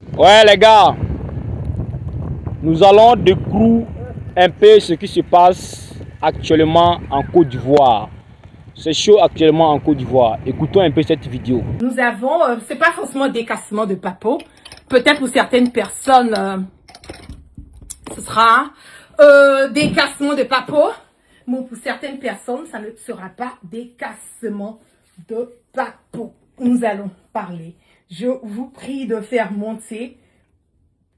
Ouais les gars, nous allons découvrir un peu ce qui se passe actuellement en Côte d'Ivoire. C'est chaud actuellement en Côte d'Ivoire. Écoutons un peu cette vidéo. Nous avons, c'est pas forcément décassement de papeau. Peut-être pour certaines personnes, ce sera décassement de papeau. Mais pour certaines personnes, ça ne sera pas décassement de papeau. Nous allons parler. Je vous prie de faire monter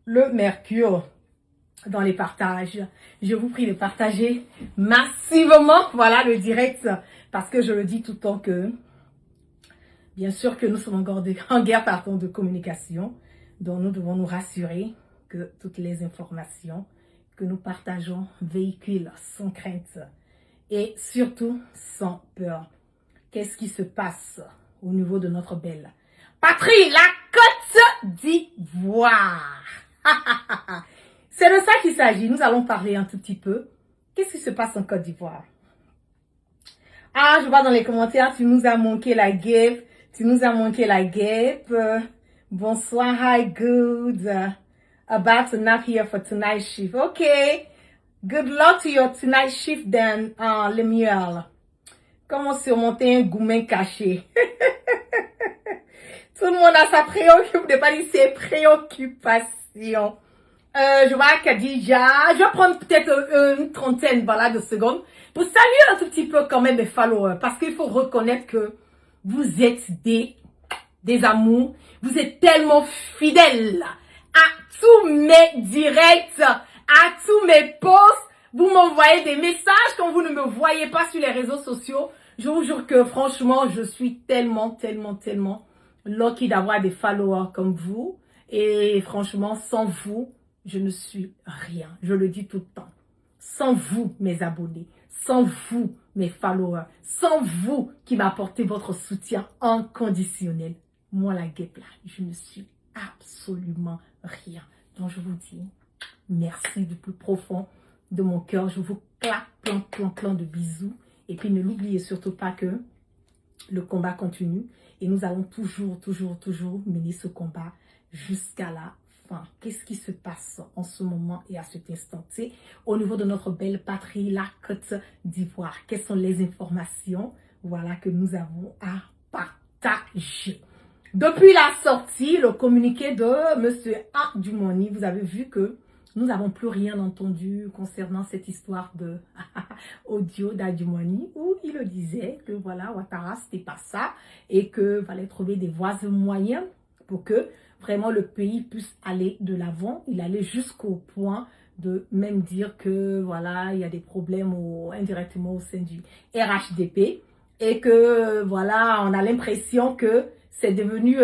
le mercure dans les partages. Je vous prie de partager massivement, voilà, le direct, parce que je le dis tout le temps que, bien sûr que nous sommes en guerre de communication, donc nous devons nous rassurer que toutes les informations que nous partageons véhiculent sans crainte et surtout sans peur. Qu'est-ce qui se passe au niveau de notre belle patrie, la Côte d'Ivoire? C'est de ça qu'il s'agit. Nous allons parler un tout petit peu. Qu'est-ce qui se passe en Côte d'Ivoire? Ah, je vois dans les commentaires, tu nous as manqué la guêpe. Tu nous as manqué la guêpe. Bonsoir, hi, good. About to nap here for tonight's shift. Okay. Good luck to your tonight shift then, Lemuel. Comment surmonter un goumen caché? Tout le monde a sa préoccupation, ne pas dire ses préoccupations. Je vois Khadija, je vais prendre peut-être une trentaine voilà, de secondes pour saluer un tout petit peu quand même mes followers. Parce qu'il faut reconnaître que vous êtes des amours. Vous êtes tellement fidèles à tous mes directs, à tous mes posts. Vous m'envoyez des messages quand vous ne me voyez pas sur les réseaux sociaux. Je vous jure que franchement, je suis tellement lucky d'avoir des followers comme vous. Et franchement, sans vous, je ne suis rien. Je le dis tout le temps. Sans vous, mes abonnés, sans vous, mes followers, sans vous qui m'apportez votre soutien inconditionnel, moi, la guêpe là, je ne suis absolument rien. Donc, je vous dis merci du plus profond de mon cœur. Je vous claque plein de bisous. Et puis, ne l'oubliez surtout pas que le combat continue. Et nous allons toujours mener ce combat jusqu'à la fin. Qu'est-ce qui se passe en ce moment et à cet instant T au niveau de notre belle patrie, la Côte d'Ivoire? Quelles sont les informations voilà, que nous avons à partager? Depuis la sortie, le communiqué de M. Adjumani, vous avez vu que nous n'avons plus rien entendu concernant cette histoire de audio d'Adjumani où il le disait que voilà, Ouattara, c'était pas ça et que fallait trouver des voies et moyens pour que vraiment le pays puisse aller de l'avant. Il allait jusqu'au point de même dire que voilà, il y a des problèmes indirectement au sein du RHDP et que voilà, on a l'impression que c'est devenu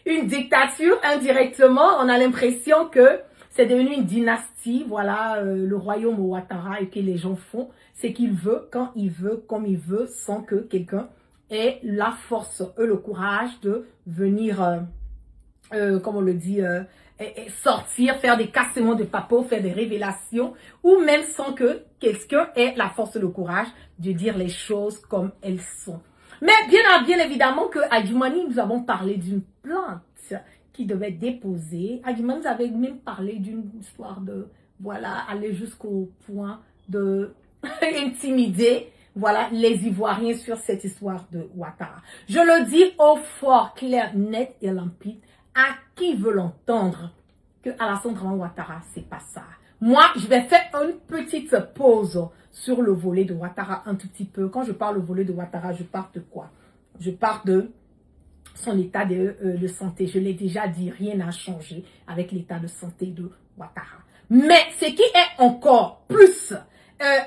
une dictature indirectement. On a l'impression que c'est devenu une dynastie, voilà, le royaume Ouattara et que les gens font ce qu'il veut, quand il veut, comme il veut, sans que quelqu'un ait la force et le courage de venir, comme on le dit, sortir, faire des cassements de papeaux, faire des révélations, ou même sans que quelqu'un ait la force et le courage de dire les choses comme elles sont. Mais bien évidemment que Adjumani, nous avons parlé d'une plante qui devait être déposée. Adjumani nous avait même parlé d'une histoire de, voilà, aller jusqu'au point de intimider, voilà, les Ivoiriens sur cette histoire de Ouattara. Je le dis au fort, clair, net et limpide, à qui veut l'entendre, que Alassane Dramane Ouattara, c'est pas ça. Moi, je vais faire une petite pause sur le volet de Ouattara un tout petit peu. Quand je parle du volet de Ouattara, je parle de quoi? Je parle de son état de santé. Je l'ai déjà dit, rien n'a changé avec l'état de santé de Ouattara. Mais ce qui est encore plus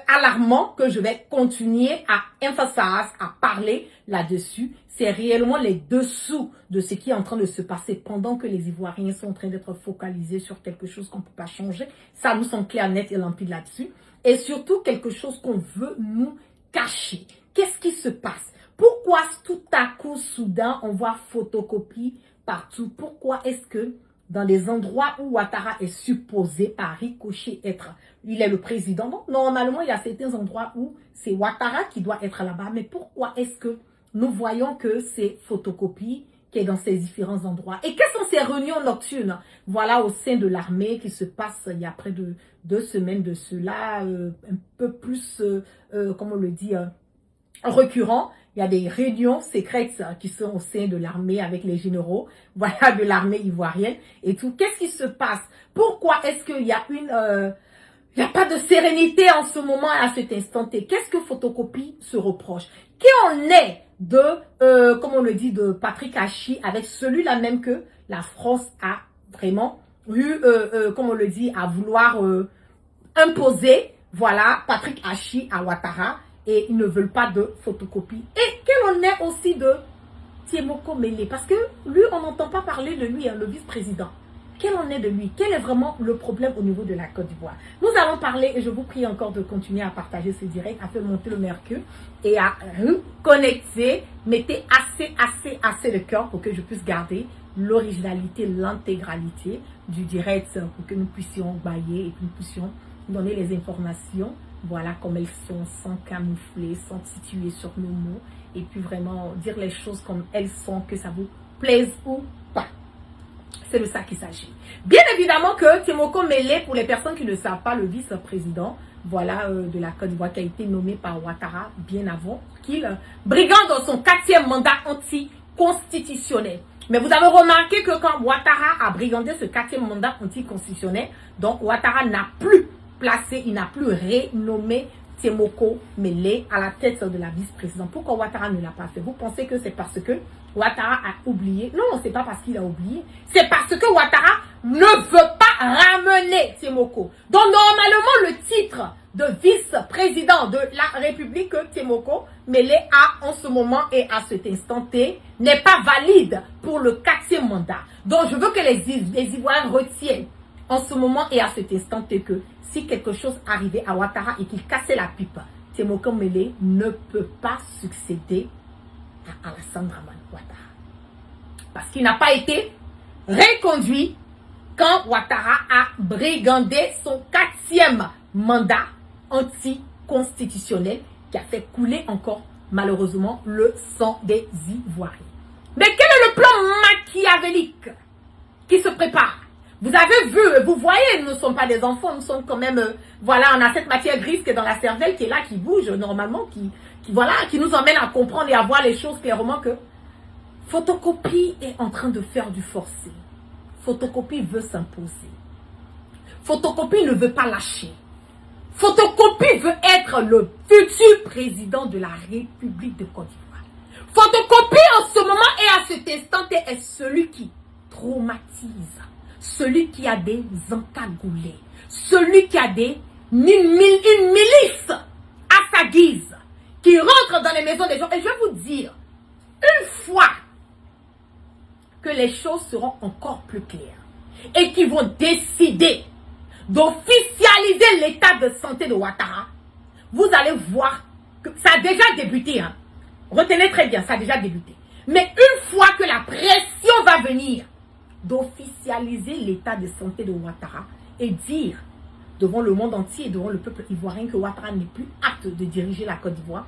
alarmant, que je vais continuer à emphasiser, à parler là-dessus, c'est réellement les dessous de ce qui est en train de se passer pendant que les Ivoiriens sont en train d'être focalisés sur quelque chose qu'on ne peut pas changer. Ça, nous sommes clairs, nets et limpides là-dessus. Et surtout, quelque chose qu'on veut nous cacher. Qu'est-ce qui se passe? Pourquoi tout à coup, soudain, on voit photocopie partout? Pourquoi est-ce que dans des endroits où Ouattara est supposé par ricochet être, il est le président. Donc, normalement, il y a certains endroits où c'est Ouattara qui doit être là-bas. Mais pourquoi est-ce que nous voyons que ces photocopies qui est dans ces différents endroits. Et quelles sont ces réunions nocturnes? Voilà, au sein de l'armée qui se passe il y a près de 2 semaines de cela, un peu plus, comment on le dit, récurrent. Il y a des réunions secrètes qui sont au sein de l'armée avec les généraux, voilà, de l'armée ivoirienne et tout. Qu'est-ce qui se passe? Pourquoi est-ce qu'il y a il n'y a pas de sérénité en ce moment, à cet instant T? Qu'est-ce que Photocopie se reproche? Qu'en est de, comme on le dit, de Patrick Hachi avec celui-là même que la France a vraiment eu, comme on le dit, à vouloir imposer, voilà, Patrick Hachi à Ouattara, et ils ne veulent pas de photocopie. Et quel en est aussi de Tiemoko Mele? Parce que lui, on n'entend pas parler de lui, hein, le vice-président. Quel en est de lui? Quel est vraiment le problème au niveau de la Côte d'Ivoire? Nous allons parler, et je vous prie encore de continuer à partager ce direct, à faire monter le mercure et à reconnecter. Mettez assez le cœur pour que je puisse garder l'originalité, l'intégralité du direct, pour que nous puissions bailler et que nous puissions donner les informations, voilà, comme elles sont, sans camoufler, sans situer sur nos mots, et puis vraiment dire les choses comme elles sont, que ça vous plaise ou pas. C'est de ça qu'il s'agit. Bien évidemment que Tiemoko Mele, pour les personnes qui ne savent pas, le vice-président, voilà, de la Côte d'Ivoire, qui a été nommé par Ouattara bien avant qu'il brigande dans son 4e mandat anticonstitutionnel. Mais vous avez remarqué que quand Ouattara a brigandé ce 4e mandat anticonstitutionnel, donc Ouattara n'a plus placé, il n'a plus renommé Tiemoko Mele à la tête de la vice-présidente. Pourquoi Ouattara ne l'a pas fait? Vous pensez que c'est parce que Ouattara a oublié? Non, c'est pas parce qu'il a oublié. C'est parce que Ouattara ne veut pas ramener Tiemoko. Donc normalement, le titre de vice-président de la République que Tiemoko Mele a en ce moment et à cet instant T n'est pas valide pour le 4e mandat. Donc je veux que les Ivoiriens retiennent en ce moment et à cet instant T que si quelque chose arrivait à Ouattara et qu'il cassait la pipe, Tiemoko Mele ne peut pas succéder à Alassane Dramane Ouattara. Parce qu'il n'a pas été reconduit quand Ouattara a brigandé son 4e mandat anticonstitutionnel qui a fait couler encore malheureusement le sang des Ivoiriens. Mais quel est le plan machiavélique qui se prépare? Vous avez vu, vous voyez, nous ne sommes pas des enfants, nous sommes quand même, voilà, on a cette matière grise qui est dans la cervelle, qui est là, qui bouge normalement, qui nous emmène à comprendre et à voir les choses clairement que Photocopie est en train de faire du forcé. Photocopie veut s'imposer. Photocopie ne veut pas lâcher. Photocopie veut être le futur président de la République de Côte d'Ivoire. Photocopie en ce moment et à cet instant est celui qui traumatise. Celui qui a des encagoulés, celui qui a une milice à sa guise, qui rentre dans les maisons des gens. Et je vais vous dire, une fois que les choses seront encore plus claires et qu'ils vont décider d'officialiser l'état de santé de Ouattara, vous allez voir que ça a déjà débuté. Hein. Retenez très bien, ça a déjà débuté. Mais une fois que la pression va venir, d'officialiser l'état de santé de Ouattara et dire devant le monde entier et devant le peuple ivoirien que Ouattara n'est plus apte de diriger la Côte d'Ivoire,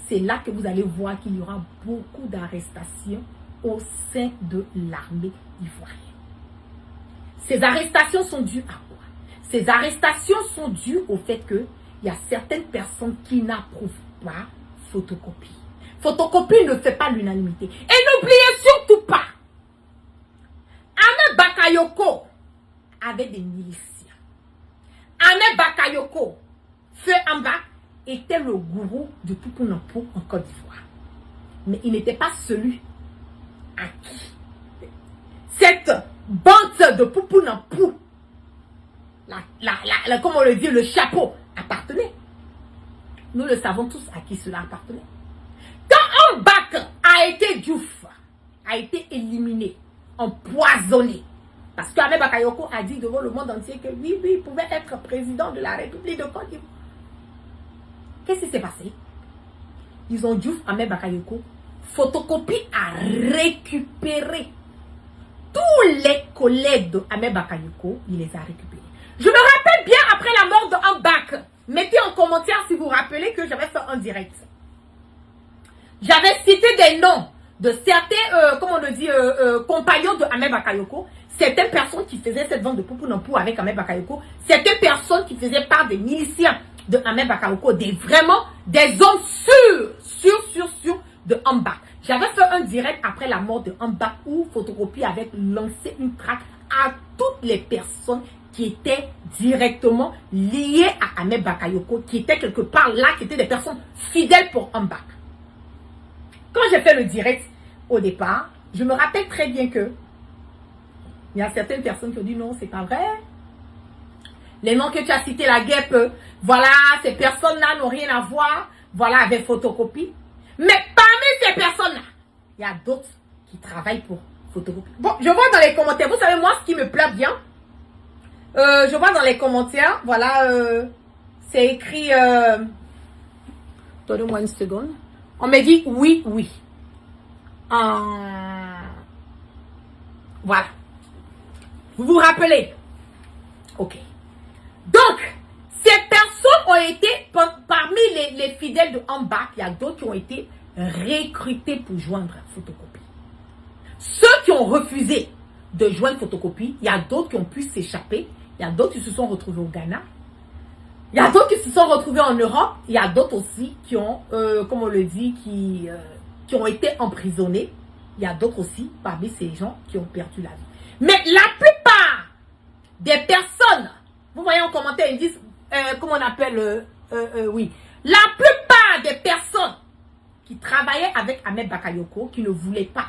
c'est là que vous allez voir qu'il y aura beaucoup d'arrestations au sein de l'armée ivoirienne. Ces arrestations sont dues à quoi? Ces arrestations sont dues au fait qu'il y a certaines personnes qui n'approuvent pas Photocopie. Photocopie ne fait pas l'unanimité. Et n'oubliez surtout pas, Ahmed Bakayoko avait des miliciens. Ahmed Bakayoko, Feu Amba, était le gourou de Poupounampo en Côte d'Ivoire. Mais il n'était pas celui à qui cette bande de Poupounampo, comme on le dit, le chapeau, appartenait. Nous le savons tous à qui cela appartenait. Quand Mbak a été Diouf, a été éliminé, empoisonné. Parce qu'Ahmed Bakayoko a dit devant le monde entier que oui, il pouvait être président de la République de Côte d'Ivoire. Qu'est-ce qui s'est passé? Ils ont Diouf, Ahmed Bakayoko. Photocopie a récupéré tous les collègues de Ahmed Bakayoko. Il les a récupérés. Je me rappelle bien après la mort de Mbak. Mettez en commentaire si vous vous rappelez que j'avais fait un direct. J'avais cité des noms de certains, comme on le dit, compagnons de Ahmed Bakayoko, certaines personnes qui faisaient cette vente de Poupounampo avec Ahmed Bakayoko, certaines personnes qui faisaient part des miliciens de Ahmed Bakayoko, vraiment des hommes sûrs de Ambak. J'avais fait un direct après la mort de Ambak où Photocopie avait lancé une traque à toutes les personnes qui étaient directement liées à Ahmed Bakayoko, qui étaient quelque part là, qui étaient des personnes fidèles pour Ambak. Quand j'ai fait le direct au départ, je me rappelle très bien que il y a certaines personnes qui ont dit non, c'est pas vrai. Les noms que tu as cités, la guêpe, voilà, ces personnes-là n'ont rien à voir, voilà, avec Photocopie. Mais parmi ces personnes-là, il y a d'autres qui travaillent pour Photocopie. Bon, je vois dans les commentaires, vous savez, moi, ce qui me plaît bien, je vois dans les commentaires, voilà, c'est écrit, donnez-moi une seconde. On me dit oui. Voilà. Vous vous rappelez? Ok. Donc, ces personnes ont été, parmi les fidèles de Ambak, il y a d'autres qui ont été recrutés pour joindre Photocopie. Ceux qui ont refusé de joindre Photocopie, il y a d'autres qui ont pu s'échapper. Il y a d'autres qui se sont retrouvés au Ghana. Il y a d'autres qui se sont retrouvés en Europe. Il y a d'autres aussi qui ont, comme on le dit, qui ont été emprisonnés. Il y a d'autres aussi, parmi ces gens, qui ont perdu la vie. Mais la plupart des personnes, vous voyez en commentaire, ils disent, comment on appelle, oui. La plupart des personnes qui travaillaient avec Ahmed Bakayoko, qui ne voulaient pas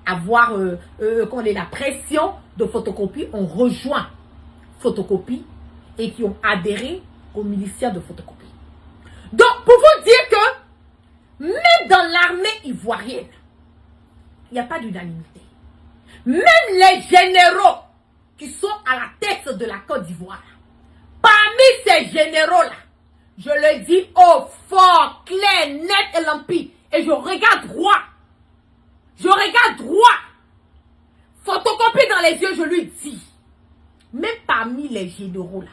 avoir la pression de Photocopie, ont rejoint Photocopie et qui ont adhéré aux miliciens de Photocopie. Donc, pour vous dire que même dans l'armée ivoirienne, il n'y a pas d'unanimité. Même les généraux qui sont à la tête de la Côte d'Ivoire, parmi ces généraux-là, je le dis au fort, clair, net et limpide, et je regarde droit. Je regarde droit. Photocopie dans les yeux, je lui dis. Même parmi les généraux là,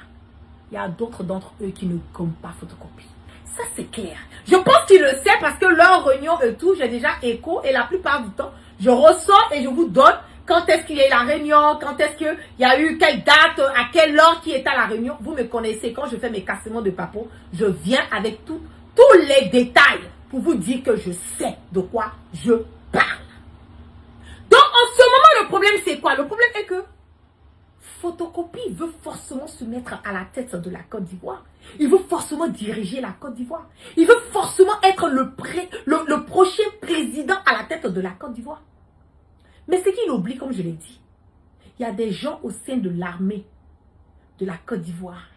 il y a d'autres d'entre eux qui ne comptent pas Photocopie. Ça c'est clair. Je pense qu'ils le savent parce que leur réunion et tout, j'ai déjà écho et la plupart du temps, je ressors et je vous donne quand est-ce qu'il y a eu la réunion, quand est-ce qu'il y a eu quelle date, à quelle heure qui est à la réunion. Vous me connaissez, quand je fais mes cassements de papo, je viens avec tous les détails pour vous dire que je sais de quoi je parle. Donc en ce moment, le problème c'est quoi? Le problème est que Photocopie veut forcément se mettre à la tête de la Côte d'Ivoire. Il veut forcément diriger la Côte d'Ivoire. Il veut forcément être le prochain président à la tête de la Côte d'Ivoire. Mais ce qu'il oublie, comme je l'ai dit, il y a des gens au sein de l'armée de la Côte d'Ivoire,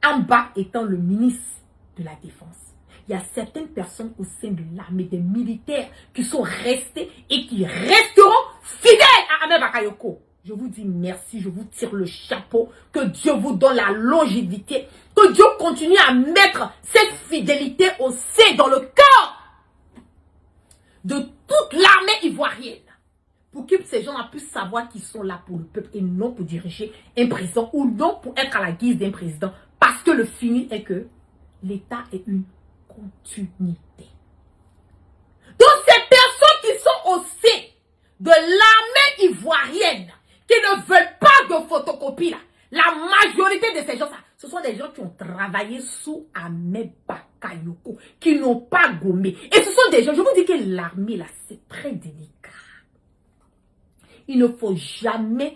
en bas étant le ministre de la Défense. Il y a certaines personnes au sein de l'armée, des militaires, qui sont restés et qui resteront fidèles à Ahmed Bakayoko. Je vous dis merci, je vous tire le chapeau, que Dieu vous donne la longévité, que Dieu continue à mettre cette fidélité au sein, dans le cœur de toute l'armée ivoirienne, pour que ces gens-là puissent savoir qu'ils sont là pour le peuple et non pour diriger un président ou non pour être à la guise d'un président, parce que le fini est que l'État est une continuité. Donc ces personnes qui sont au sein de l'armée ivoirienne, qui ne veulent pas de photocopie, là, la majorité de ces gens, ce sont des gens qui ont travaillé sous Ahmed Bakayoko, qui n'ont pas gommé. Et ce sont des gens, je vous dis que l'armée, là, c'est très délicat. Il ne faut jamais,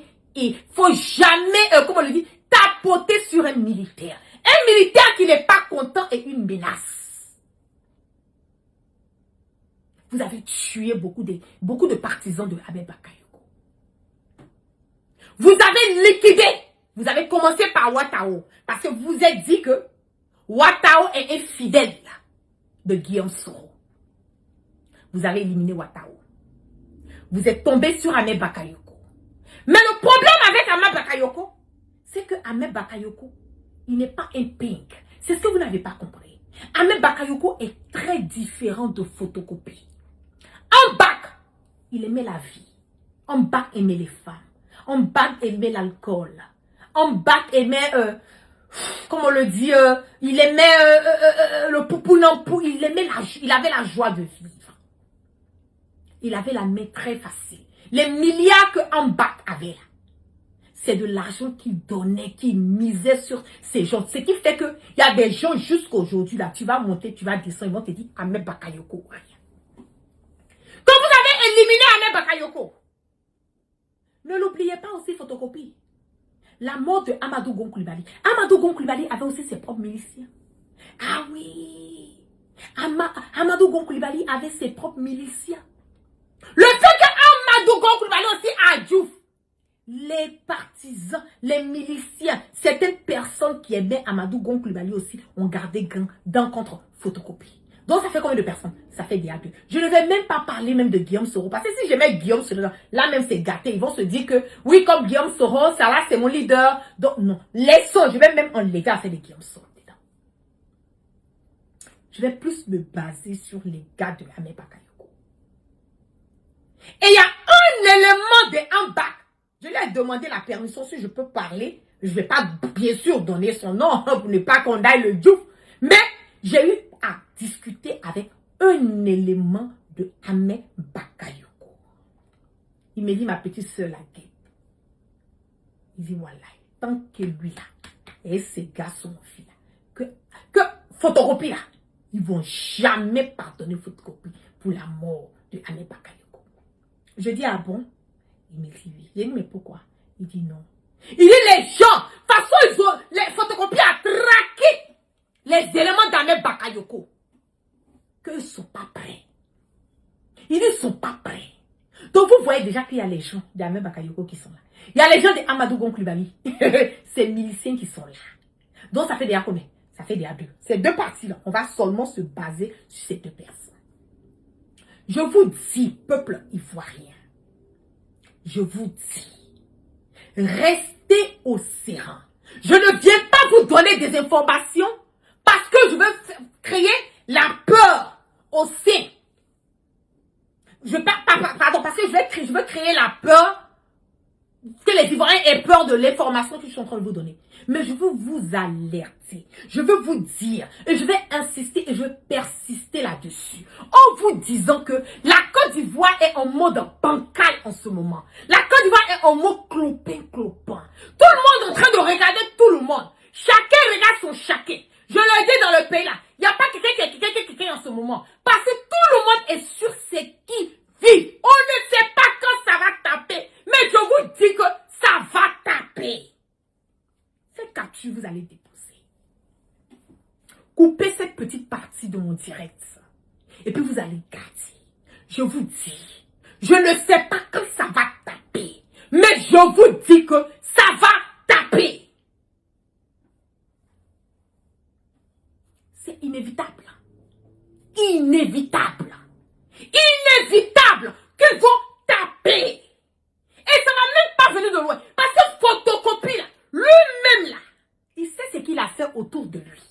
comment on le dit, tapoter sur un militaire. Un militaire qui n'est pas content est une menace. Vous avez tué beaucoup de partisans de Ahmed Bakayoko. Vous avez liquidé. Vous avez commencé par Ouattao. Parce que vous vous êtes dit que Ouattao est infidèle de Guillaume Soro. Vous avez éliminé Ouattao. Vous êtes tombé sur Ahmed Bakayoko. Mais le problème avec Ahmed Bakayoko, c'est que Ahmed Bakayoko, il n'est pas un pink. C'est ce que vous n'avez pas compris. Ahmed Bakayoko est très différent de photocopie. En bac, il aimait la vie. En bac, il aimait les femmes. En bac, il aimait l'alcool. En bac, il aimait, comment on le dit, il aimait le poupounampo. Il avait la joie de vivre. il avait la main très facile. Les milliards que Ambak avait là, c'est de l'argent qu'il donnait, qu'il misait sur ces gens. Ce qui fait qu'il y a des gens jusqu'à aujourd'hui, là, tu vas monter, tu vas descendre, ils vont te dire Ahmed Bakayoko. Quand vous avez éliminé Ahmed Bakayoko, ne l'oubliez pas aussi, photocopie. La mort de Amadou Gon Coulibaly. Amadou Gon Coulibaly avait aussi ses propres miliciens. Ah oui, Amadou Gon Coulibaly avait ses propres miliciens. Le fait que Amadou Gon Coulibaly aussi a Diouf, les partisans, les miliciens, certaines personnes qui aimaient Amadou Gon Coulibaly aussi ont gardé gain d'un contre photocopie. Donc ça fait combien de personnes? Ça fait des adultes. Je ne vais même pas parler même de Guillaume Soro. Parce que si je mets Guillaume Soro, là même c'est gâté. Ils vont se dire que oui, comme Guillaume Soro, ça là c'est mon leader. Donc non, laissons, je vais même enlever à faire de Guillaume Soro dedans. Je vais plus me baser sur les gars de Ahmed Bakayoko. Et il y a un élément de Ambak. Je lui ai demandé la permission si je peux parler. Je ne vais pas bien sûr donner son nom pour ne pas qu'on aille le Diouf. Mais j'ai eu à discuter avec un élément de Ahmed Bakayoko. Il me dit, ma petite soeur, la guêpe. Il dit, voilà, tant que lui là, et ces gars sont filles là, que photocopie là, ils vont jamais pardonner photocopie pour la mort de Ahmed Bakayoko. Je dis, ah bon? Il me dit oui. J'ai dit, mais pourquoi? Il dit non. Il dit, les gens, de toute façon, ils ont, les photocopies à traquer les éléments d'Ahmed Bakayoko. Qu'ils ne sont pas prêts. Ils ne sont pas prêts. Donc vous voyez déjà qu'il y a les gens d'Ahmed Bakayoko qui sont là. Il y a les gens d'Amadou Gon Coulibaly. Ces miliciens qui sont là. Donc ça fait déjà combien? Ça fait déjà deux. Ces deux parties-là, on va seulement se baser sur ces deux personnes. Je vous dis, peuple ivoirien, je vous dis, restez au séran. Je ne viens pas vous donner des informations parce que je veux créer la peur au sein. Pardon, parce que je veux créer la peur, que les Ivoiriens aient peur de l'information que je suis en train de vous donner. Mais je veux vous alerter, je veux vous dire, et je vais insister et je vais persister là-dessus, en vous disant que la Côte d'Ivoire est en mode bancal en ce moment. La Côte d'Ivoire est en mode clopin. Tout le monde est en train de regarder tout le monde. Chacun regarde son chacun. Je le dis dans le pays là, il n'y a pas quelqu'un qui est en ce moment. Parce que tout le monde est sur ce qui vit. On ne sait pas quand ça va taper. Mais je vous dis que ça va taper. Cette capture, vous allez déposer. Coupez cette petite partie de mon direct. Et puis vous allez garder. Je vous dis, je ne sais pas quand ça va taper. Mais je vous dis que ça va taper. C'est inévitable. Inévitable. Inévitable qu'ils vont taper. Et ça va même pas venir de loin. Parce que photocopie là, lui-même là, il sait ce qu'il a fait autour de lui.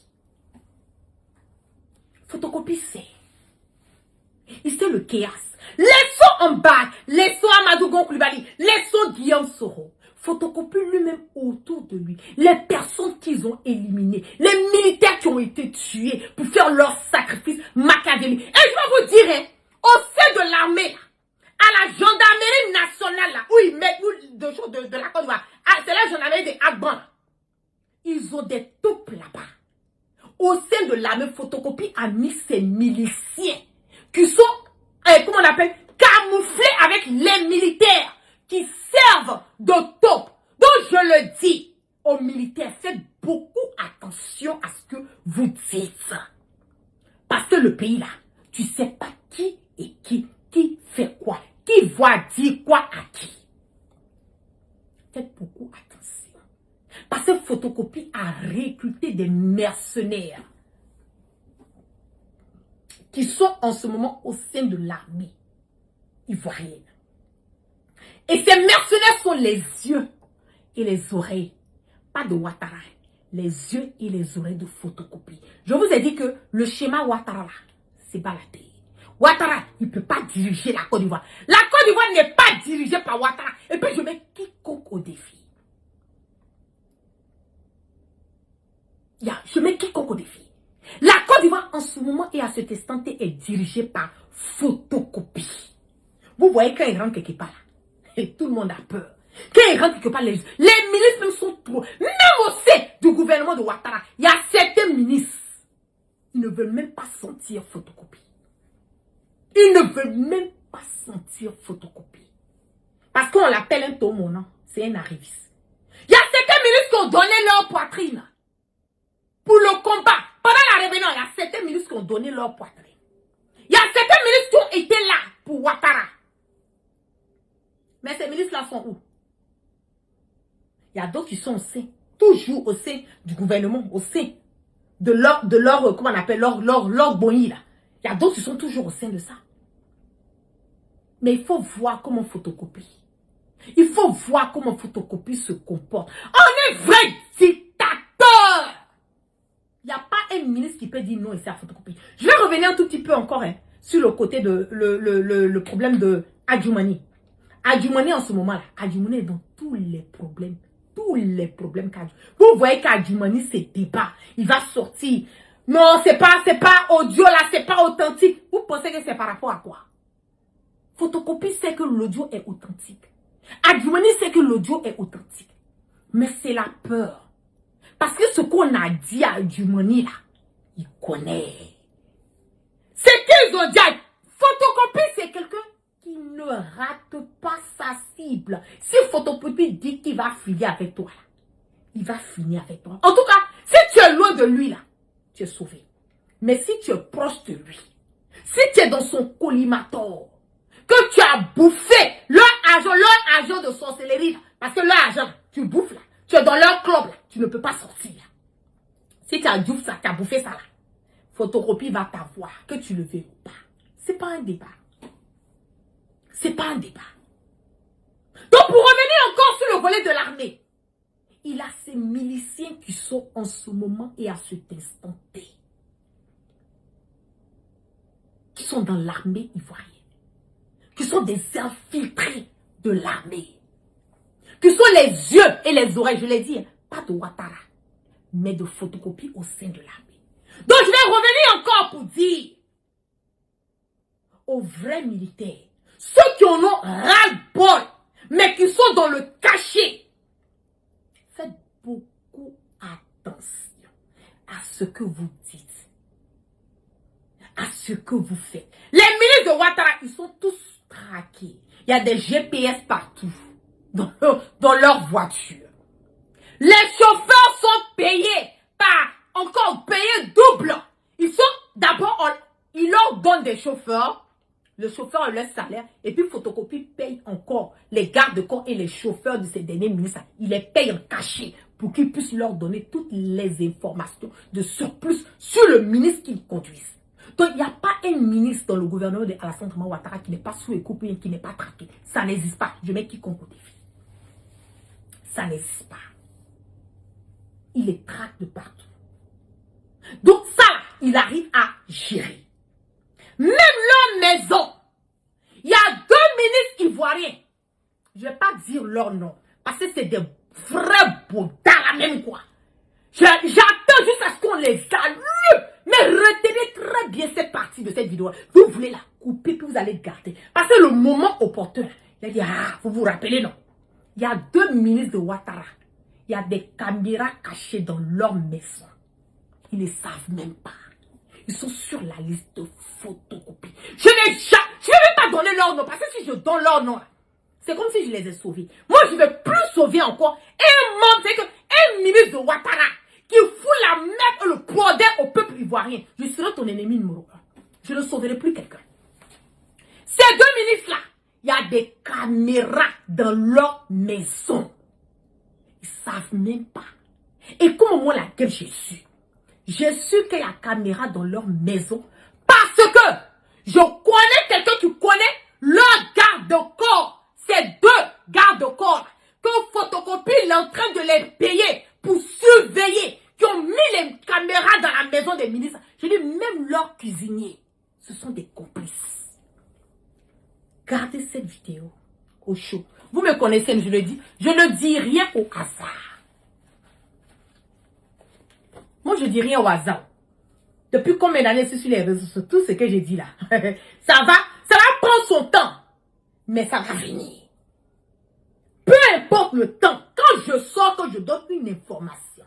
Photocopie sait. Il sait le chaos. Laissons en bas, laissons Amadou Gon Coulibaly, laissons Guillaume Soro. Photocopie lui-même autour de lui. Les personnes qu'ils ont éliminées, les militaires qui ont été tués pour faire leur sacrifice machiavélique. Et je vais vous dire, hein, au sein de l'armée, à la gendarmerie nationale, là, où ils mettent de la Côte d'Ivoire, c'est la gendarmerie de Agban. Ils ont des taupes là-bas. Au sein de l'armée, photocopie a mis ses miliciens qui sont, comment on appelle, camouflés avec les militaires qui servent de taupe. Donc je le dis aux militaires, faites beaucoup attention à ce que vous dites. Parce que le pays là, tu sais pas qui et qui fait quoi, qui va dire quoi à qui. Faites beaucoup attention. Parce que photocopie a recruté des mercenaires qui sont en ce moment au sein de l'armée ivoirienne. Et ces mercenaires sont les yeux et les oreilles, pas de Ouattara, les yeux et les oreilles de photocopie. Je vous ai dit que le schéma Ouattara, c'est baladé. Ouattara, il ne peut pas diriger la Côte d'Ivoire. La Côte d'Ivoire n'est pas dirigée par Ouattara. Et puis je mets quiconque au défi. Je mets quiconque au défi. La Côte d'Ivoire en ce moment et à cet instant est dirigée par photocopie. Vous voyez quand ils rentrent quelque part là, et tout le monde a peur. Quand ils rentrent quelque part, les ministres même sont trop. Même au sein du gouvernement de Ouattara, il y a certains ministres. Ils ne veulent même pas sentir photocopie. Ils ne veulent même pas sentir photocopie. Parce qu'on l'appelle un tomo, non? C'est un arriviste. Il y a certains ministres qui ont donné leur poitrine pour le combat. Pendant la rébellion, il y a certains ministres qui ont donné leur poitrine. Il y a certains ministres qui ont été là pour Ouattara. Mais ces ministres-là sont où? Il y a d'autres qui sont au sein, toujours au sein du gouvernement, au sein de leur comment on appelle, leur boni là. Il y a d'autres qui sont toujours au sein de ça. Mais il faut voir comment photocopie. Il faut voir comment photocopie se comporte. On est vrai dictateur. Il n'y a pas un ministre qui peut dire non ici à photocopie. Je vais revenir un tout petit peu encore sur le côté de le problème de Adjoumani. Adjoumani en ce moment-là, Adjoumani est dans tous les problèmes. Tous les problèmes qu'Adjoumani. Vous voyez qu'Adjoumani se débat. Il va sortir. Non, c'est pas audio là, c'est pas authentique. Vous pensez que c'est par rapport à quoi? Photocopie sait que l'audio est authentique. Adjoumani sait que l'audio est authentique. Mais c'est la peur. Parce que ce qu'on a dit à Adjoumani là, il connaît. C'est qu'ils ont dit. Photocopie, c'est quelqu'un qui ne rate pas sa cible. Si photocopie dit qu'il va finir avec toi, là, il va finir avec toi. En tout cas, si tu es loin de lui là, tu es sauvé. Mais si tu es proche de lui, si tu es dans son collimateur, que tu as bouffé leur argent de sorcellerie, parce que leur argent, tu bouffes là, tu es dans leur club là, tu ne peux pas sortir. Si tu as bouffé ça là, photocopie va t'avoir, que tu le veux ou pas. C'est pas un débat. C'est pas un débat. Donc pour revenir encore sur le volet de l'armée, il a ces miliciens qui sont en ce moment et à cet instant T, qui sont dans l'armée ivoirienne, qui sont des infiltrés de l'armée, qui sont les yeux et les oreilles, je l'ai dit, pas de Ouattara, mais de photocopie au sein de l'armée. Donc je vais revenir encore pour dire aux vrais militaires, ceux qui en ont ras-le-bol, mais qui sont dans le cachet, faites beaucoup attention à ce que vous dites, à ce que vous faites. Les ministres de Ouattara, ils sont tous traqués. Il y a des GPS partout, dans leur voiture. Les chauffeurs sont payés encore payés double. Ils sont d'abord, ils leur donnent des chauffeurs. Le chauffeur leur salaire. Et puis photocopie paye encore les gardes-corps et les chauffeurs de ces derniers ministres. Il les paye en cachet pour qu'ils puissent leur donner toutes les informations de surplus sur le ministre qu'ils conduisent. Donc il n'y a pas un ministre dans le gouvernement de Alassane Ouattara qui n'est pas sous écoute et qui n'est pas traqué. Ça n'existe pas. Je mets quiconque au défi. Ça n'existe pas. Il les traque de partout. Donc ça, il arrive à gérer. Même leur maison, il y a 2 ministres ivoiriens. Je ne vais pas dire leur nom, parce que c'est des vrais boudards même quoi. J'attends juste à ce qu'on les allume. Mais retenez très bien cette partie de cette vidéo. Vous voulez la couper, puis vous allez garder. Parce que le moment opportun, il a dit, vous vous rappelez, non? Il y a 2 ministres de Ouattara. Il y a des caméras cachées dans leur maison. Ils ne savent même pas. Ils sont sur la liste de photocopie. Je ne vais même pas donner leur nom. Parce que si je donne leur nom, c'est comme si je les ai sauvés. Moi, je ne vais plus sauver encore un membre, c'est un ministre de Ouattara qui fout la merde et le bordel au peuple ivoirien. Je serai ton ennemi numéro 1. Je ne sauverai plus quelqu'un. Ces 2 ministres-là, il y a des caméras dans leur maison. Ils ne savent même pas. Et comme moi, laquelle j'ai su qu'il y a caméra dans leur maison parce que je connais quelqu'un qui connaît leur garde-corps. Ces 2 garde-corps que photocopie est en train de les payer pour surveiller, qui ont mis les caméras dans la maison des ministres. Je dis même leurs cuisiniers, ce sont des complices. Gardez cette vidéo au chaud. Vous me connaissez, je le dis. Je ne dis rien au hasard. Moi, je dis rien au hasard. Depuis combien d'années c'est sur les réseaux sociaux, tout ce que j'ai dit là, ça va prendre son temps. Mais ça va venir. Peu importe le temps, quand je sors, quand je donne une information,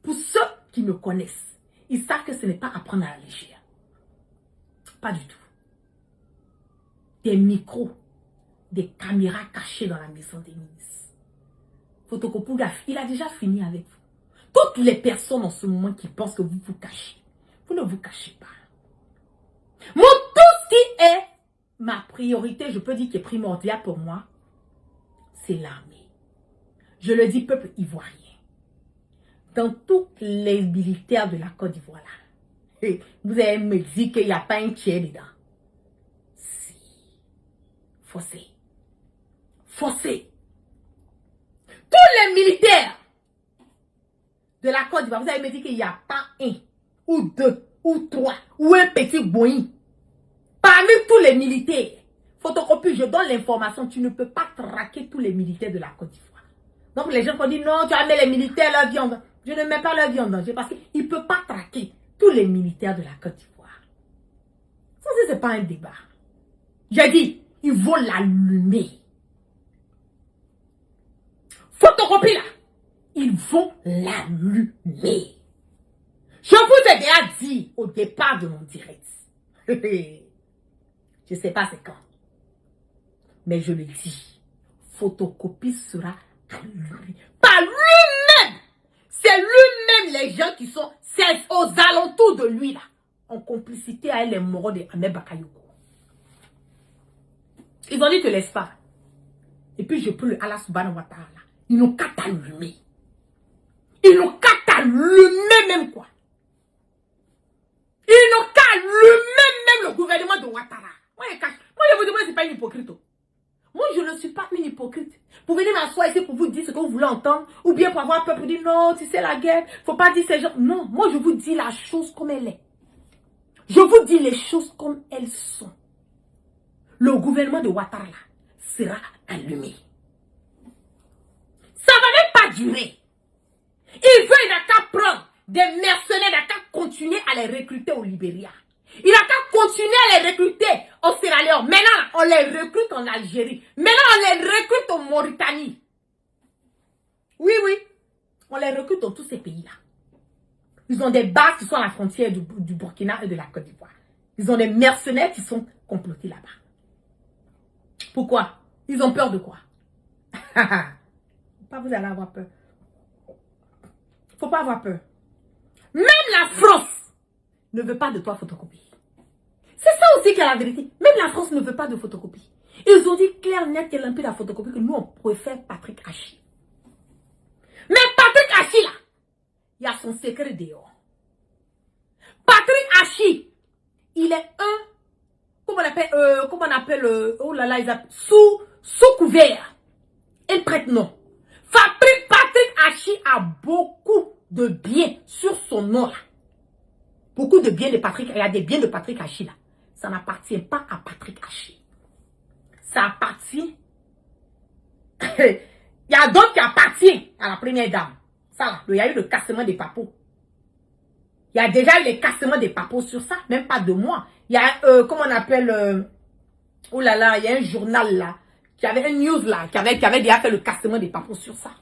pour ceux qui me connaissent, ils savent que ce n'est pas à prendre à la légère. Pas du tout. Des micros, des caméras cachées dans la maison des ministres. Photocopie, il a déjà fini avec vous. Toutes les personnes en ce moment qui pensent que vous vous cachez, vous ne vous cachez pas. Moi, tout ce qui est ma priorité, je peux dire qui est primordial pour moi, c'est l'armée. Je le dis peuple ivoirien. Dans tous les militaires de la Côte d'Ivoire, là, vous allez me dire qu'il n'y a pas un tiers dedans. Si. Forcé. Forcé. Tous les militaires de la Côte d'Ivoire, vous allez me dire qu'il n'y a pas un, ou deux, ou trois, ou un petit boing. Parmi tous les militaires, photocopie, je donne l'information, tu ne peux pas traquer tous les militaires de la Côte d'Ivoire. Donc les gens qui disent non, tu as mis les militaires leur vie en danger. Je ne mets pas leur vie en danger parce qu'il ne peut pas traquer tous les militaires de la Côte d'Ivoire. Ça, ce n'est pas un débat. J'ai dit, ils vont l'allumer. Photocopie là, ils vont l'allumer. Je vous ai déjà dit au départ de mon direct. Je ne sais pas c'est quand. Mais je le dis. Photocopie sera allumée. Par lui-même. C'est lui-même les gens qui sont aux alentours de lui là. En complicité avec les moraux de Ahmed Bakayoko. Ils ont dit te laisse pas. Et puis je peux le Allah subhanahu wa ta'ala. Ils n'ont qu'à t'allumer. Ils n'ont qu'à t'allumer même quoi. Ils n'ont qu'à allumer même le gouvernement de Ouattara. Moi, je vous dis, moi, ce n'est pas une hypocrite. Moi, je ne suis pas une hypocrite. Vous venez m'asseoir ici pour vous dire ce que vous voulez entendre, ou bien pour avoir peur, pour dire non, tu sais la guerre, il ne faut pas dire ces gens. Non, moi, je vous dis la chose comme elle est. Je vous dis les choses comme elles sont. Le gouvernement de Ouattara là, sera allumé. Ça ne va même pas durer. Il veut, il n'a qu'à prendre des mercenaires, il n'a qu'à continuer à les recruter au Libéria. Il n'a qu'à continuer à les recruter au Sierra Leone. Maintenant, on les recrute en Algérie. Maintenant, on les recrute en Mauritanie. Oui, oui. On les recrute dans tous ces pays-là. Ils ont des bases qui sont à la frontière du Burkina et de la Côte d'Ivoire. Ils ont des mercenaires qui sont complotés là-bas. Pourquoi? Ils ont peur de quoi? Pas vous allez avoir peur. Faut pas avoir peur. Même la France ne veut pas de toi photocopie. C'est ça aussi qui est la vérité. Même la France ne veut pas de photocopie. Ils ont dit clair, net et limpide la photocopie que nous on préfère Patrick Hachi. Mais Patrick Hachi là, il y a son secret dehors. Patrick Hachi, il est un, comment on appelle, oh là là, ils appellent, sous couvert. Un prête-nom. Patrick Hachi a beaucoup de biens sur son nom là. Beaucoup de biens de Patrick, il y a des biens de Patrick Hachi là. Ça n'appartient pas à Patrick Hachi. Ça appartient. Il y a d'autres qui appartiennent à la première dame. Ça là, il y a eu le cassement des papos. Il y a déjà eu les cassements des papos sur ça, même pas de moi. Il y a, comment on appelle, oh là là, il y a un journal là, qui avait un news là, qui avait déjà fait le cassement des papos sur ça.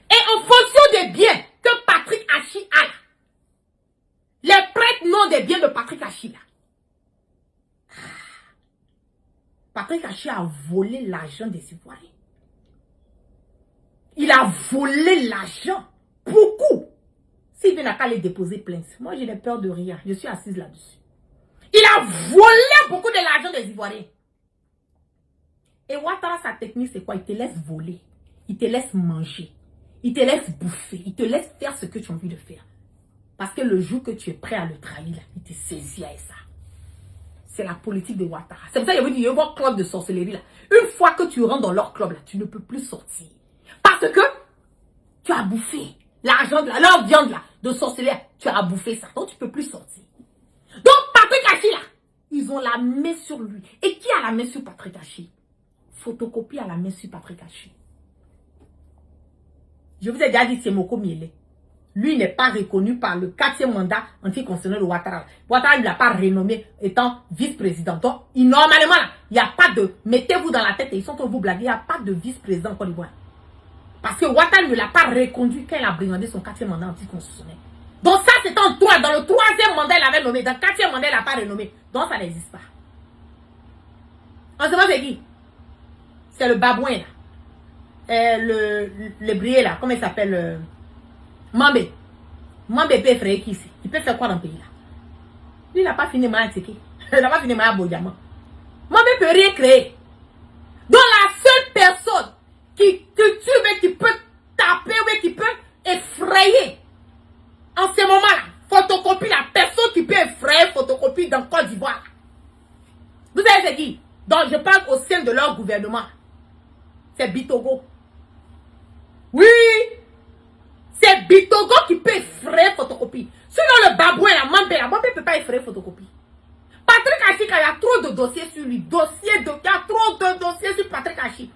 Et en fonction des biens que Patrick Hachi a, les prêtres non des biens de Patrick Hachi là. Patrick Hachi a volé l'argent des Ivoiriens. Il a volé l'argent. Beaucoup. S'il n'a qu'à les déposer plainte. Moi, je n'ai peur de rien. Je suis assise là-dessus. Il a volé beaucoup de l'argent des Ivoiriens. Et Ouattara, sa technique, c'est quoi? Il te laisse voler. Il te laisse manger. Il te laisse bouffer. Il te laisse faire ce que tu as envie de faire. Parce que le jour que tu es prêt à le trahir, il te saisit à ça. C'est la politique de Ouattara. C'est pour ça qu'il y a eu votre club de sorcellerie là. Une fois que tu rentres dans leur club là, tu ne peux plus sortir. Parce que tu as bouffé l'argent de leur viande là, de sorcellerie. Tu as bouffé ça. Donc tu ne peux plus sortir. Donc Patrick Hachi là, ils ont la main sur lui. Et qui a la main sur Patrick Hachi? Photocopie a la main sur Patrick Hachi. Je vous ai déjà dit, c'est Moko Miele. lui n'est pas reconnu par le 4e mandat anticonstitutionnel de Ouattara. Ouattara ne l'a pas renommé étant vice-président. Donc, normalement, il n'y a pas de... Mettez-vous dans la tête et ils sont en train de vous blaguer. Il n'y a pas de vice-président en Côte d'Ivoire. Parce que Ouattara ne l'a pas reconduit quand il a brigandé son 4e mandat anticonstitutionnel. Donc ça, c'est en toi. Dans le 3e mandat, il avait nommé. Dans le 4e mandat, il n'a pas renommé. Donc ça n'existe pas. En ce moment, c'est qui? C'est le babouin, là. Le brié, là. Comment il s'appelle? Mambé. Mambé peut effrayer qui ici? Il peut faire quoi dans le pays, là? Lui, il n'a pas fini mal Tiki. Il n'a pas fini mal Bodiama. Mambé peut rien créer. Donc la seule personne qui te tue, mais qui peut taper, mais qui peut effrayer, en ce moment-là, photocopie, la personne qui peut effrayer photocopie dans Côte d'Ivoire. Vous savez c'est qui? Donc je parle au sein de leur gouvernement. C'est Bitogo. Oui! C'est Bitogo qui peut effrayer photocopie. Sinon le babouin, la Mambé ne peut pas effrayer photocopie. Patrick Achik, il y a trop de dossiers sur lui. Il y a trop de dossiers sur Patrick Achik.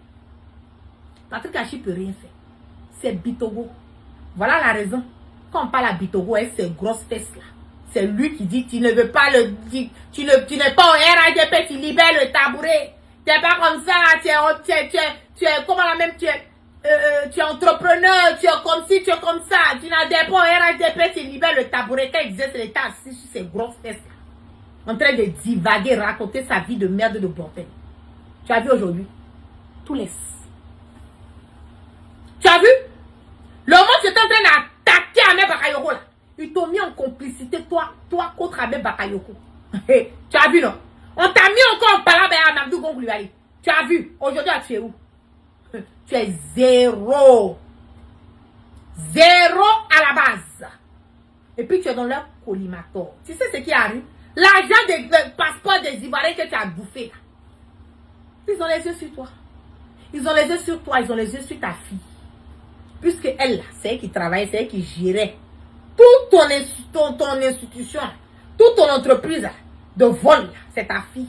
Patrick Achik ne peut rien faire. C'est Bitogo. Voilà la raison. Quand on parle à Bitogo avec ses grosses fesses là, c'est lui qui dit tu ne veux pas le dire, tu n'es pas au RADP, tu libères le tabouret. Tu n'es pas comme ça, tu es comment la même, tu es entrepreneur, tu es comme ci, tu es comme ça, tu n'as pas au RADP, tu libères le tabouret. Quand il disait c'est l'État assis sur ses grosses fesses là, en train de divaguer, raconter sa vie de merde de bordel. Tu as vu aujourd'hui? Tout laisse. Tu as vu? Le monde est en train d'attaquer Ahmed Bakayoko là. Ils t'ont mis en complicité, toi contre Ahmed Bakayoko. Tu as vu non? On t'a mis encore en parlant à Mamadou Gongouliali. Tu as vu? Aujourd'hui, tu es où? Tu es zéro. Zéro à la base. Et puis tu es dans leur collimateur. Tu sais ce qui arrive? L'argent des passeports des Ivoiriens que tu as bouffé là. Ils ont les yeux sur toi. Ils ont les yeux sur toi, ils ont les yeux sur ta fille. Puisque elle, c'est elle qui travaille, c'est elle qui gérait toute ton institution, toute ton entreprise de vol, c'est ta fille.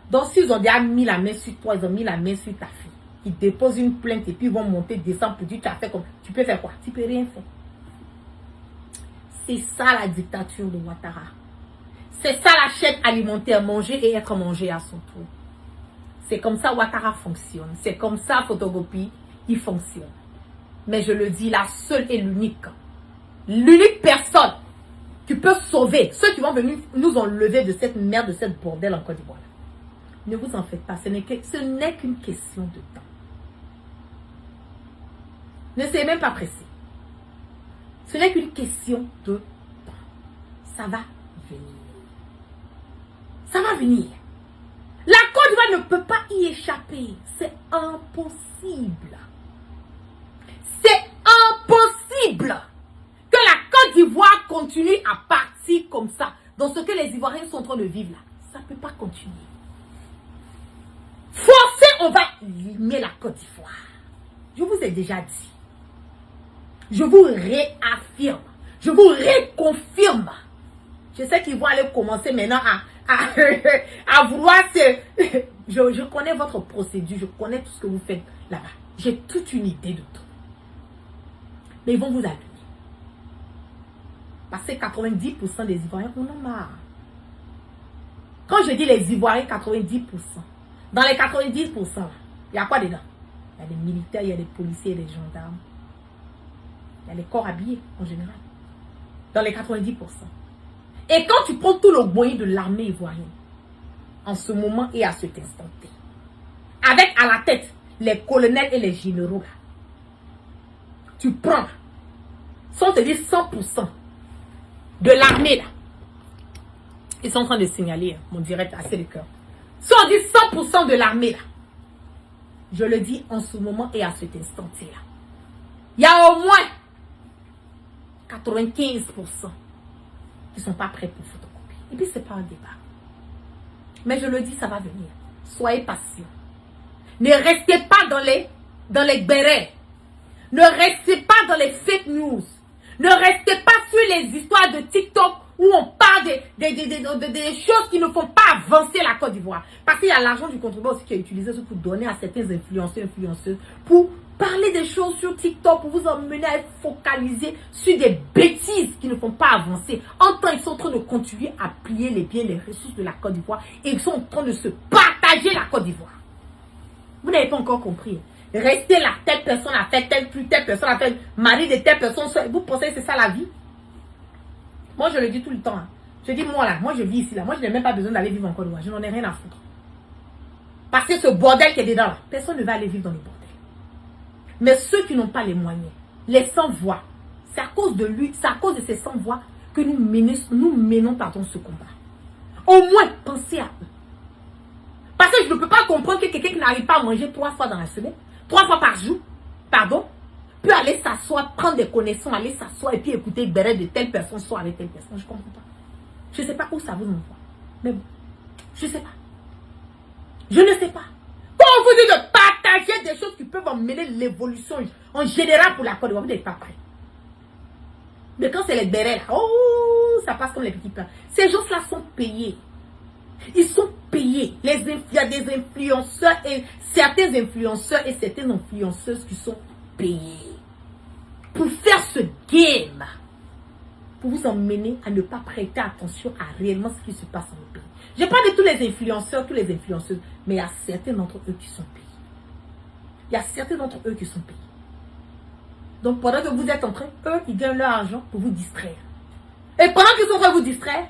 Donc s'ils ont déjà mis la main sur toi, ils ont mis la main sur ta fille. Ils déposent une plainte et puis ils vont monter, descendre pour dire tu as fait comme... Tu peux faire quoi? Tu peux rien faire. C'est ça la dictature de Ouattara. C'est ça la chaîne alimentaire, manger et être mangé à son tour. C'est comme ça Ouattara fonctionne. C'est comme ça Photocopie, il fonctionne. Mais je le dis, la seule et l'unique personne qui peut sauver ceux qui vont venir nous enlever de cette merde, de cette bordel en Côte d'Ivoire. Ne vous en faites pas, ce n'est qu'une question de temps. Ne soyez même pas pressé. Ce n'est qu'une question de temps. Ça va venir. Ça va venir. La Côte d'Ivoire ne peut pas y échapper. C'est impossible. C'est impossible que la Côte d'Ivoire continue à partir comme ça. Dans ce que les Ivoiriens sont en train de vivre là. Ça ne peut pas continuer. Forcé, on va limer la Côte d'Ivoire. Je vous ai déjà dit. Je vous réaffirme. Je vous réconfirme. Je sais qu'ils vont aller commencer maintenant à vouloir se... Je connais votre procédure. Je connais tout ce que vous faites là-bas. J'ai toute une idée de tout. Mais ils vont vous allumer. Parce que 90% des Ivoiriens en ont marre. Quand je dis les Ivoiriens, 90%. Dans les 90%, il y a quoi dedans? Il y a des militaires, il y a des policiers, il y a des gendarmes. Il y a les corps habillés en général. Dans les 90%. Et quand tu prends tout le moyen de l'armée ivoirienne, en ce moment et à cet instant T, avec à la tête les colonels et les généraux, là, tu prends, si on te dit 100% de l'armée, là, ils sont en train de signaler mon direct assez de cœur. Si on dit 100% de l'armée, là, je le dis en ce moment et à cet instant T, là, il y a au moins 95% qui ne sont pas prêts pour photocopier. Et puis, ce n'est pas un débat. Mais je le dis, ça va venir. Soyez patients. Ne restez pas dans les bérets. Ne restez pas dans les fake news. Ne restez pas sur les histoires de TikTok où on parle des choses qui ne font pas avancer la Côte d'Ivoire. Parce qu'il y a l'argent du contribuable aussi qui est utilisé pour donner à certains influenceurs, influenceuses pour Parlez des choses sur TikTok pour vous emmener à être focalisé sur des bêtises qui ne font pas avancer. En temps, ils sont en train de continuer à plier les biens, les ressources de la Côte d'Ivoire et ils sont en train de se partager la Côte d'Ivoire. Vous n'avez pas encore compris. Restez là, telle personne a fait tel truc, telle personne a fait mari de telle personne. Vous pensez que c'est ça la vie? Moi, je le dis tout le temps. Hein. Je dis, moi là, moi je vis ici là. Moi, je n'ai même pas besoin d'aller vivre en Côte d'Ivoire. Je n'en ai rien à foutre. Parce que ce bordel qui est dedans là, personne ne va aller vivre dans le bordel. Mais ceux qui n'ont pas les moyens, les sans-voix, c'est à cause de lui, c'est à cause de ces sans-voix que nous menons ce combat. Au moins, pensez à eux. Parce que je ne peux pas comprendre que quelqu'un qui n'arrive pas à manger 3 fois dans la semaine, 3 fois par jour, pardon, peut aller s'asseoir, prendre des connaissances, aller s'asseoir et puis écouter Béret de telle personne, soit avec telle personne. Je ne comprends pas. Je ne sais pas où ça vous envoie. Mais bon, je ne sais pas. Je ne sais pas. Quand on vous dit de partager des choses qui peuvent emmener l'évolution en général pour la Côte d'Ivoire, vous n'êtes pas prêts. Mais quand c'est les bérets là, oh, ça passe comme les petits pains. Ces gens-là sont payés. Ils sont payés. Il y a des influenceurs et certains influenceurs et certaines influenceuses qui sont payés pour faire ce game. Pour vous emmener à ne pas prêter attention à réellement ce qui se passe dans le pays. Je parle de tous les influenceurs, tous les influenceuses, mais il y a certains d'entre eux qui sont payés. Il y a certains d'entre eux qui sont payés. Donc pendant que vous êtes en train, eux, ils gagnent leur argent pour vous distraire. Et pendant qu'ils sont en train de vous distraire,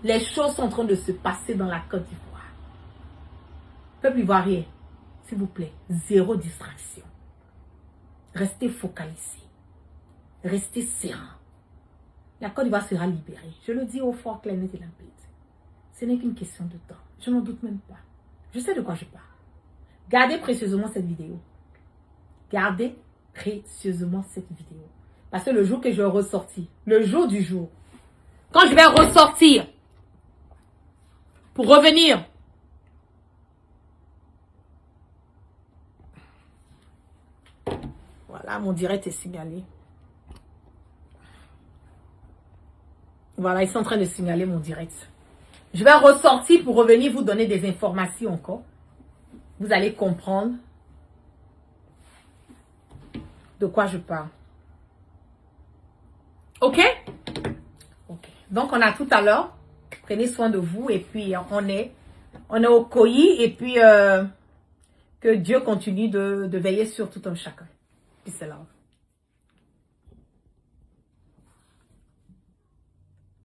les choses sont en train de se passer dans la Côte d'Ivoire. Peuple ivoirien, s'il vous plaît, zéro distraction. Restez focalisés. Restez serein. La Côte d'Ivoire sera libérée. Je le dis au fort, clair, net et limpide. Ce n'est qu'une question de temps. Je n'en doute même pas. Je sais de quoi je parle. Gardez précieusement cette vidéo. Gardez précieusement cette vidéo. Parce que le jour que je vais ressortir, le jour du jour, quand je vais ressortir pour revenir, voilà, mon direct est signalé. Voilà, ils sont en train de signaler mon direct. Je vais ressortir pour revenir vous donner des informations encore. Vous allez comprendre de quoi je parle. Ok? Ok. Donc, on a tout à l'heure. Prenez soin de vous. Et puis, on est au COI. Et puis, que Dieu continue de veiller sur tout un chacun. Peace and love.